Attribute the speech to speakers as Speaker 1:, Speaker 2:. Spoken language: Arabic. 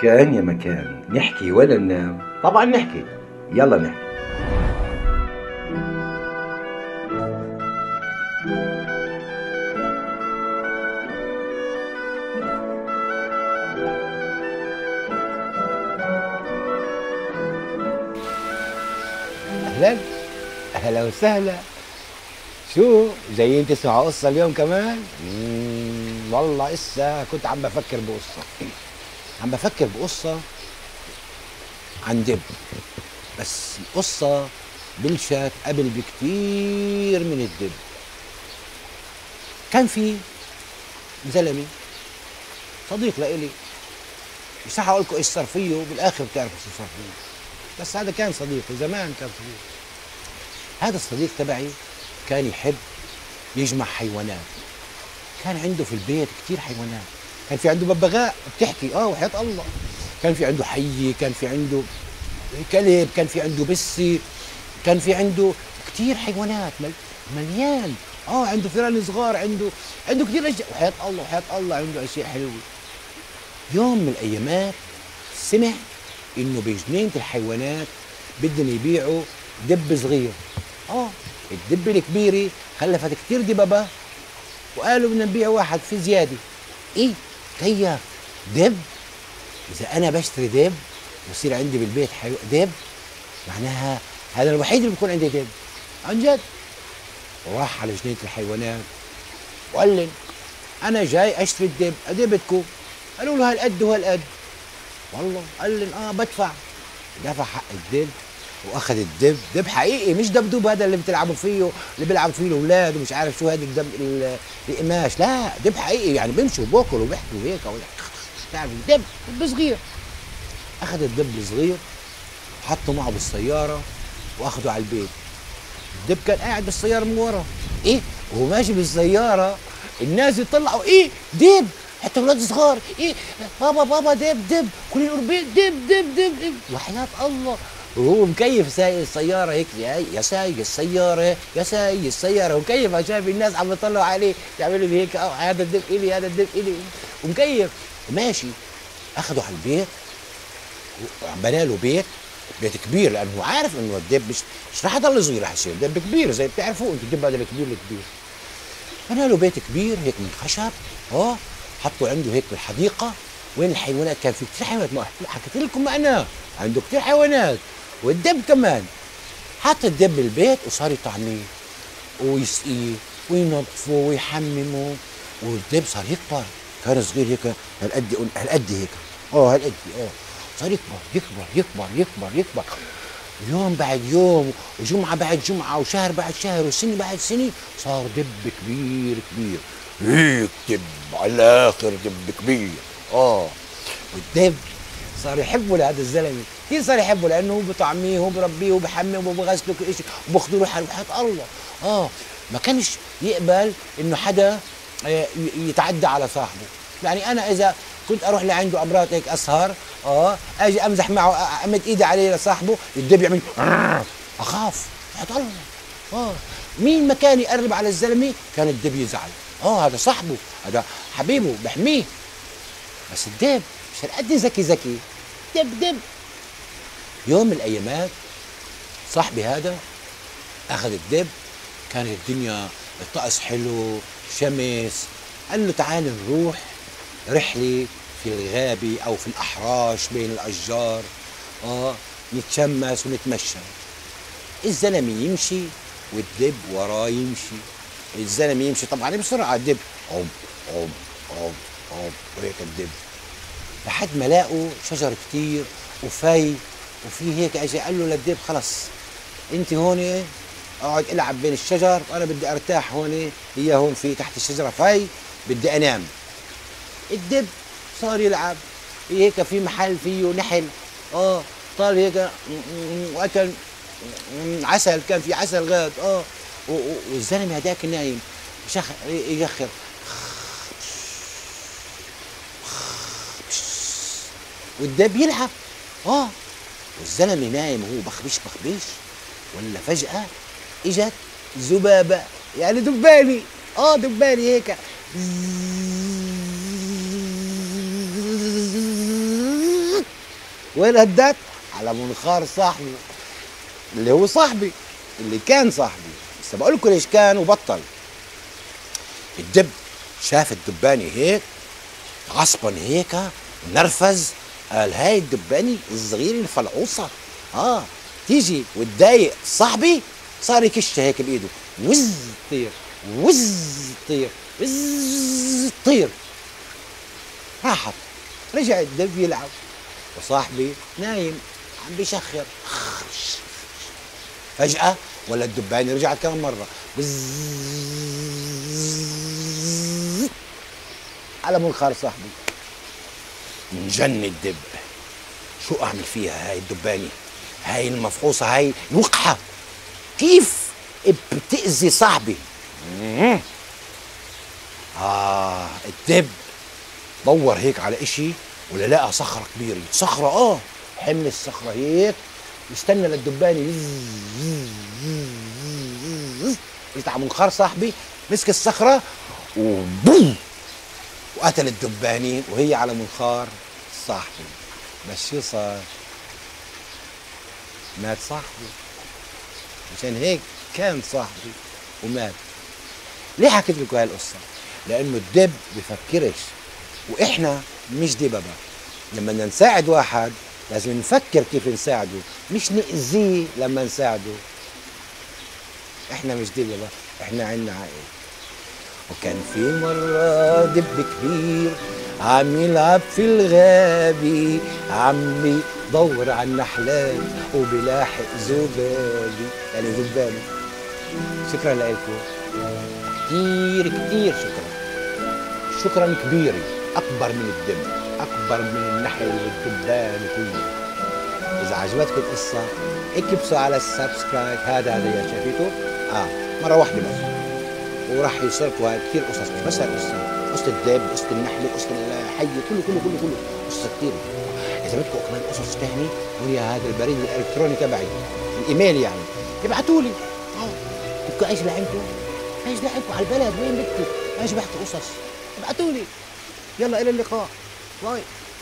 Speaker 1: كان يا مكان، نحكي ولا ننام؟ طبعا نحكي، يلا نحكي.
Speaker 2: اهلا، اهلا وسهلا. شو جايين تسمعوا قصه اليوم كمان؟ والله لسه كنت عم بفكر بقصه، عم بفكر بقصه عن دب. بس القصه بلشت قبل بكتير من الدب. كان في زلمه صديق لإلي، مش رح اقول لكم ايش صار فيه، بالاخر بتعرفوا شو صار فيه. بس هذا كان صديقي زمان، كان صديق. هذا الصديق تبعي كان يحب يجمع حيوانات. كان عنده في البيت كتير حيوانات. كان في عنده ببغاء بتحكي، وحياة الله. كان في عنده حية، كان في عنده كلب، كان في عنده بسي، كان في عنده كتير حيوانات، مليان. عنده فئران صغار، عنده كتير اشياء، وحياة الله وحياة الله عنده اشياء حلوة. يوم من الايامات سمع انه بجنينة الحيوانات بدهم يبيعوا دب صغير. الدب الكبيرة خلفت كتير دببة، وقالوا بدنا نبيع واحد في زيادة. كيف دب؟ إذا أنا بشتري دب ويصير عندي بالبيت دب، معناها هذا الوحيد اللي بيكون عندي دب عن جد. وراح على جنينة الحيوانات وقال لي أنا جاي أشتري الدب، قد إيه بدكم؟ قالوا له هالقد وهالقد. والله قال لي بدفع. دفع حق الدب واخذ الدب. دب حقيقي، مش دبدوب هذا اللي بتلعبوا فيه، اللي بيلعبوا فيه الاولاد ومش عارف شو هذا الدب القماش. لا، دب حقيقي، يعني بيمشوا وباكلوا وبيحكوا هيك، تعرف دب صغير. اخذ الدب الصغير حطه معه بالسياره واخده على البيت. الدب كان قاعد بالسياره من ورا. وهو ماشي بالسياره الناس يطلعوا دب، حتى اولاد صغار. بابا دب كل القربين دب. وحياة الله. وهو مكيف سايق السياره هيك، يا سايق السياره يا سايق السياره، ومكيف شايف الناس عم يطلعوا عليه يعملوا لي هيك، هذا الدب الي هذا الدب الي، ومكيف وماشي. اخذوا على البيت وبنى له بيت كبير، لانه هو عارف انه الدب مش رح يضل صغير، رح يصير دب كبير زي بتعرفوا انتم الدب هذا الكبير. بنى له بيت كبير هيك من خشب. حطوا عنده هيك بالحديقه وين الحيوانات. كان في كثير حيوانات، ما حكيت لكم انا عنده كثير حيوانات، والدب كمان. حط الدب بالبيت وصار يطعميه ويسقيه وينظفه ويحممه، والدب صار يكبر. كان صغير هيك هالقد هيك، هالقد صار يكبر. يوم بعد يوم، وجمعه بعد جمعه، وشهر بعد شهر، وسنه بعد سنه، صار دب كبير هيك، دب على الاخر، دب كبير. والدب صار يحبه لهذا الزلمه كثير، صار يحبه لانه هو بطعميه وبربيه وبحميه وبغسله كل شيء وباخذ له وحياة الله. ما كانش يقبل انه حدا يتعدى على صاحبه. يعني انا اذا كنت اروح لعنده امرات هيك اسهر، اجي امزح معه، امد ايدي عليه لصاحبه، الدب يعمل اخاف. وحياة الله. مين ما كان يقرب على الزلمه كان الدب يزعل. هذا صاحبه، هذا حبيبه بحميه. بس الدب مش هالقد ذكي، دب. يوم من الايامات صاحبي هذا اخذ الدب، كانت الدنيا الطقس حلو، شمس. قال له تعال نروح رحله في الغابه او في الاحراش بين الاشجار، نتشمس ونتمشى. الزلمه يمشي والدب وراه يمشي. الزلمه يمشي طبعا بسرعه، الدب عم وهيك الدب، لحد ما لاقوا شجر كتير وفي هيك. اجى قال له للدب خلص انت هون اقعد العب بين الشجر، وانا بدي ارتاح هون، هي هون في تحت الشجره في بدي انام. الدب صار يلعب هيك في محل فيه نحل، طال هيك واكل عسل، كان في عسل غاد. والزلمه هداك نايم يجخر، والدب يلعب. والزلمه نايم وهو بخبش، ولا فجأة اجت ذبابة، يعني دباني. دباني هيك وين هدت؟ على منخار صاحبي اللي هو صاحبي، اللي كان صاحبي. بس بقول لكم ليش كان وبطل. الدب شاف الدباني هيك عصبا هيك ونرفز، قال هاي الدباني الصغير الفلعوصة تيجي وتضايق صاحبي، صار يكشها هيك بايده، وز طير وز طير وز طير. راحت، رجع الدب يلعب وصاحبي نايم عم بيشخر. فجأة ولا الدباني رجعت كمان مرة على منخار صاحبي. انجن الدب، شو اعمل فيها هاي الدباني، هاي المفحوصة، هاي الوقحة، كيف بتأذي صاحبي؟ الدب دور هيك على اشي ولا لقى صخرة كبيرة، صخرة حمل الصخرة هيك واستنى للدباني يطلع منخار صاحبي، مسك الصخرة وبوم وقتل الدباني وهي على منخار صاحبي. بس شو صار؟ مات صاحبي. مشان هيك كان صاحبي ومات. ليه حكيت لكم هاي القصة؟ لأنه الدب بفكرش، وإحنا مش دببة. لما بدنا نساعد واحد لازم نفكر كيف نساعده، مش نأذيه لما نساعده. إحنا مش دببة، إحنا عنا عقل. وكان في مرة دب كبير عم يلعب في الغابة، عم يدور على النحلات وبلاحق ذبابي، يعني ذبابي. شكرا لكم كتير كتير، شكرا كبيرة، أكبر من الدب، أكبر من النحل والدبان كله. إذا عجبتكم القصة اكبسوا على السبسكرايب، هذا يا شايفيته مرة واحدة بس، وراح يوصلكوا هاي كثير قصص، مش بس هاي القصة، قصة الدب، قصة النحلة، قصة الحية، كله قصص كثير. إذا بدكم كمان قصص تاني ويا هذا البريد الإلكتروني تبعي، الإيميل يعني، ابعتوا لي. بدكم أعيش لعندكم؟ عيش لعندكم على البلد، وين بدكم؟ أعيش بحكي قصص، ابعتوا لي. يلا إلى اللقاء، باي.